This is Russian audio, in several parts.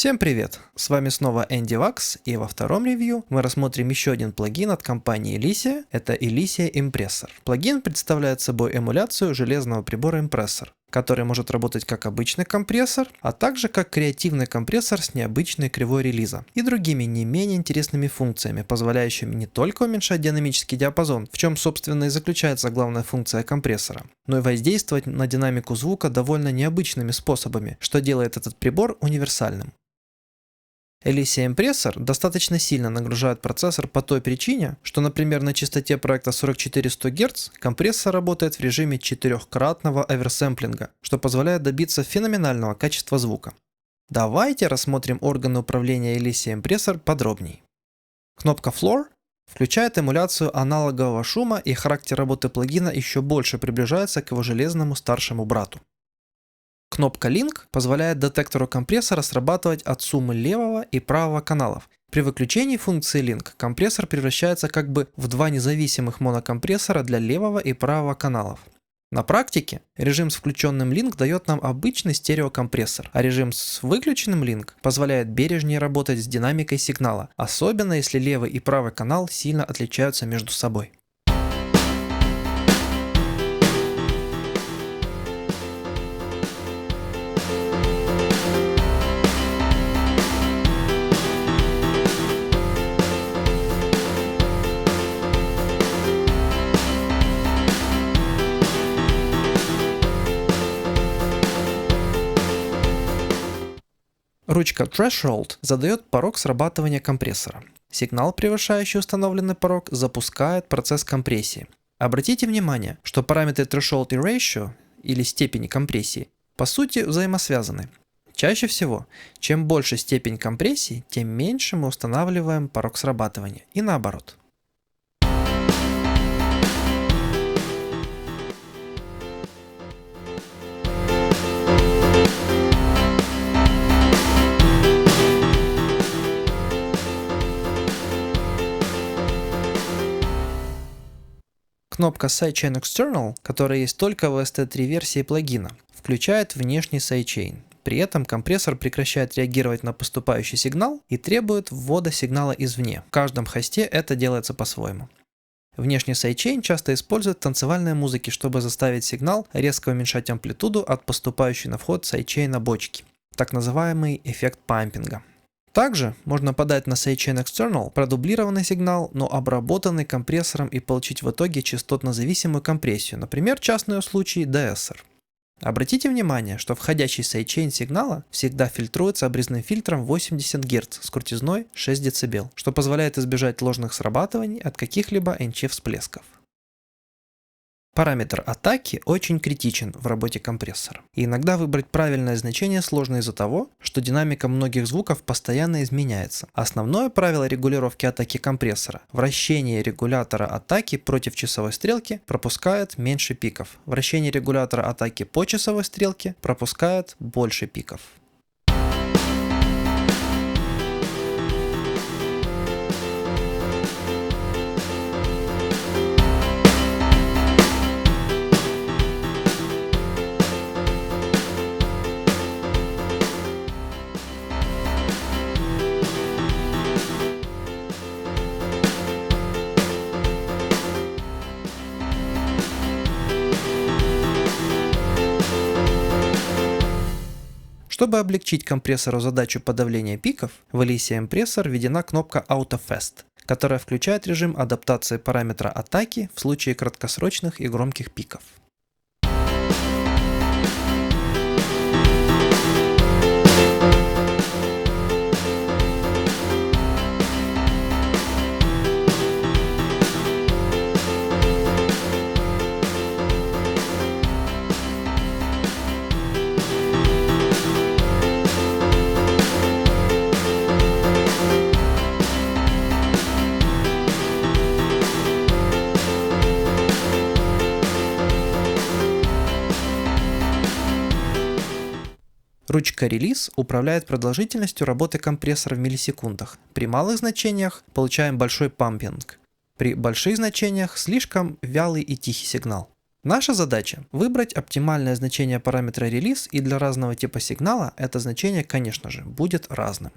Всем привет! С вами снова Энди Вакс, и во втором ревью мы рассмотрим еще один плагин от компании Elysia, это Elysia Impressor. Плагин представляет собой эмуляцию железного прибора Impressor, который может работать как обычный компрессор, а также как креативный компрессор с необычной кривой релиза и другими не менее интересными функциями, позволяющими не только уменьшать динамический диапазон, в чем собственно и заключается главная функция компрессора, но и воздействовать на динамику звука довольно необычными способами, что делает этот прибор универсальным. Elysia Impressor достаточно сильно нагружает процессор по той причине, что, например, на частоте проекта 4400 Гц компрессор работает в режиме 4-кратного оверсэмплинга, что позволяет добиться феноменального качества звука. Давайте рассмотрим органы управления Elysia Impressor подробней. Кнопка Floor включает эмуляцию аналогового шума, и характер работы плагина еще больше приближается к его железному старшему брату. Кнопка Link позволяет детектору компрессора срабатывать от суммы левого и правого каналов. При выключении функции Link компрессор превращается как бы в два независимых монокомпрессора для левого и правого каналов. На практике режим с включенным Link дает нам обычный стереокомпрессор, а режим с выключенным Link позволяет бережнее работать с динамикой сигнала, особенно если левый и правый канал сильно отличаются между собой. Ручка Threshold задает порог срабатывания компрессора. Сигнал, превышающий установленный порог, запускает процесс компрессии. Обратите внимание, что параметры Threshold и Ratio, или степени компрессии, по сути взаимосвязаны. Чаще всего, чем больше степень компрессии, тем меньше мы устанавливаем порог срабатывания, и наоборот. Кнопка Sidechain External, которая есть только в ST3 версии плагина, включает внешний сайдчейн. При этом компрессор прекращает реагировать на поступающий сигнал и требует ввода сигнала извне. В каждом хосте это делается по-своему. Внешний сайдчейн часто использует в танцевальной музыке, чтобы заставить сигнал резко уменьшать амплитуду от поступающей на вход сайдчейна бочки, так называемый эффект пампинга. Также можно подать на Sidechain External продублированный сигнал, но обработанный компрессором, и получить в итоге частотно-зависимую компрессию, например, частный случай DSR. Обратите внимание, что входящий сайдчейн сигнала всегда фильтруется обрезным фильтром 80 Гц с крутизной 6 дБ, что позволяет избежать ложных срабатываний от каких-либо NC-всплесков. Параметр атаки очень критичен в работе компрессора. И иногда выбрать правильное значение сложно из-за того, что динамика многих звуков постоянно изменяется. Основное правило регулировки атаки компрессора – вращение регулятора атаки против часовой стрелки пропускает меньше пиков. Вращение регулятора атаки по часовой стрелке пропускает больше пиков. Чтобы облегчить компрессору задачу подавления пиков, в Elysia Impressor введена кнопка Auto Fast, которая включает режим адаптации параметра атаки в случае краткосрочных и громких пиков. Ручка Release управляет продолжительностью работы компрессора в миллисекундах. При малых значениях получаем большой пампинг. При больших значениях слишком вялый и тихий сигнал. Наша задача – выбрать оптимальное значение параметра релиз, и для разного типа сигнала это значение, конечно же, будет разным.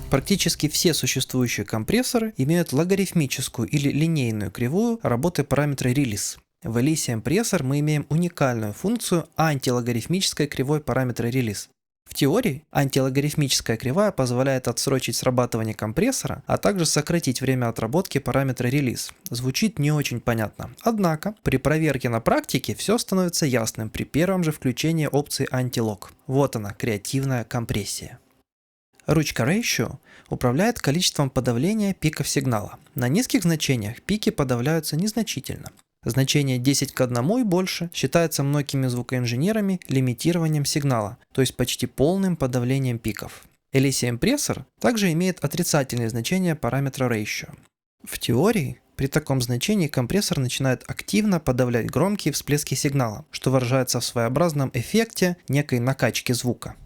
Практически все существующие компрессоры имеют логарифмическую или линейную кривую работы параметра релиз. В Elysia Impressor мы имеем уникальную функцию антилогарифмической кривой параметра релиз. В теории антилогарифмическая кривая позволяет отсрочить срабатывание компрессора, а также сократить время отработки параметра релиз. Звучит не очень понятно. Однако при проверке на практике все становится ясным при первом же включении опции антилог. Вот она, креативная компрессия. Ручка Ratio управляет количеством подавления пиков сигнала. На низких значениях пики подавляются незначительно. Значение 10 к 1 и больше считается многими звукоинженерами лимитированием сигнала, то есть почти полным подавлением пиков. Elysia Impressor также имеет отрицательные значения параметра Ratio. В теории при таком значении компрессор начинает активно подавлять громкие всплески сигнала, что выражается в своеобразном эффекте некой накачки звука.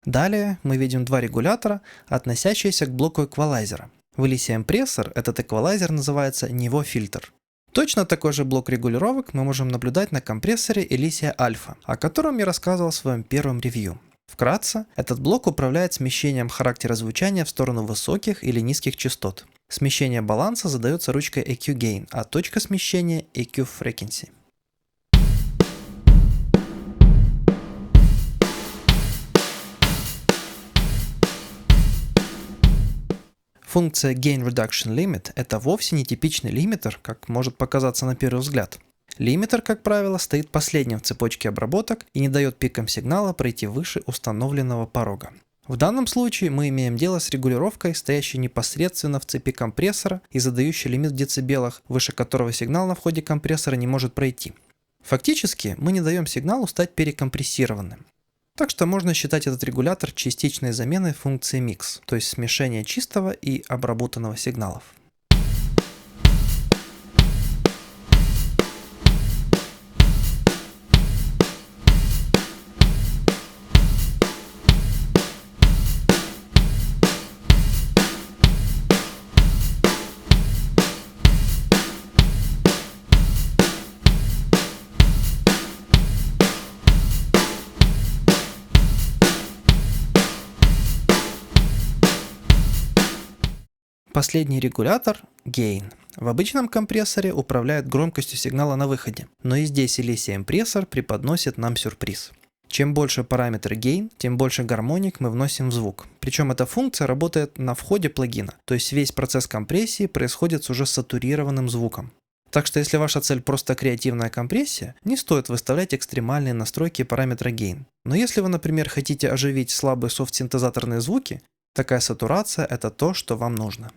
Далее мы видим два регулятора, относящиеся к блоку эквалайзера. В Elysia Impressor этот эквалайзер называется Niveau Filter. Точно такой же блок регулировок мы можем наблюдать на компрессоре Elysia Alpha, о котором я рассказывал в своем первом ревью. Вкратце, этот блок управляет смещением характера звучания в сторону высоких или низких частот. Смещение баланса задается ручкой EQ Gain, а точка смещения EQ Frequency. Функция Gain Reduction Limit – это вовсе не типичный лимитер, как может показаться на первый взгляд. Лимитер, как правило, стоит последним в цепочке обработок и не дает пикам сигнала пройти выше установленного порога. В данном случае мы имеем дело с регулировкой, стоящей непосредственно в цепи компрессора и задающей лимит в децибелах, выше которого сигнал на входе компрессора не может пройти. Фактически мы не даем сигналу стать перекомпрессированным. Так что можно считать этот регулятор частичной заменой функции Mix, то есть смешения чистого и обработанного сигналов. Последний регулятор – Gain. В обычном компрессоре управляет громкостью сигнала на выходе, но и здесь Elysia Impressor преподносит нам сюрприз. Чем больше параметр Gain, тем больше гармоник мы вносим в звук. Причем эта функция работает на входе плагина, то есть весь процесс компрессии происходит с уже сатурированным звуком. Так что если ваша цель просто креативная компрессия, не стоит выставлять экстремальные настройки параметра Gain. Но если вы, например, хотите оживить слабые софт-синтезаторные звуки, такая сатурация – это то, что вам нужно.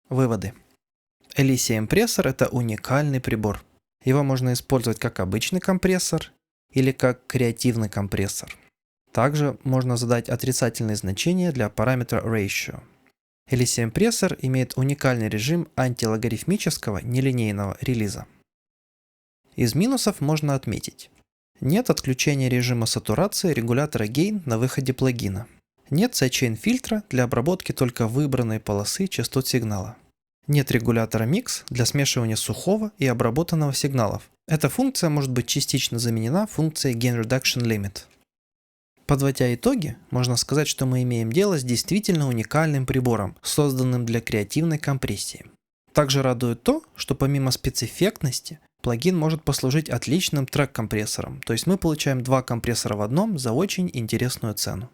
Выводы. Elysia Impressor – это уникальный прибор. Его можно использовать как обычный компрессор или как креативный компрессор. Также можно задать отрицательные значения для параметра Ratio. Elysia Impressor имеет уникальный режим антилогарифмического нелинейного релиза. Из минусов можно отметить: нет отключения режима сатурации регулятора Gain на выходе плагина. Нет сайдчейн фильтра для обработки только выбранной полосы частот сигнала. Нет регулятора Mix для смешивания сухого и обработанного сигналов. Эта функция может быть частично заменена функцией Gain Reduction Limit. Подводя итоги, можно сказать, что мы имеем дело с действительно уникальным прибором, созданным для креативной компрессии. Также радует то, что помимо спецэффектности, плагин может послужить отличным трек-компрессором, то есть мы получаем два компрессора в одном за очень интересную цену.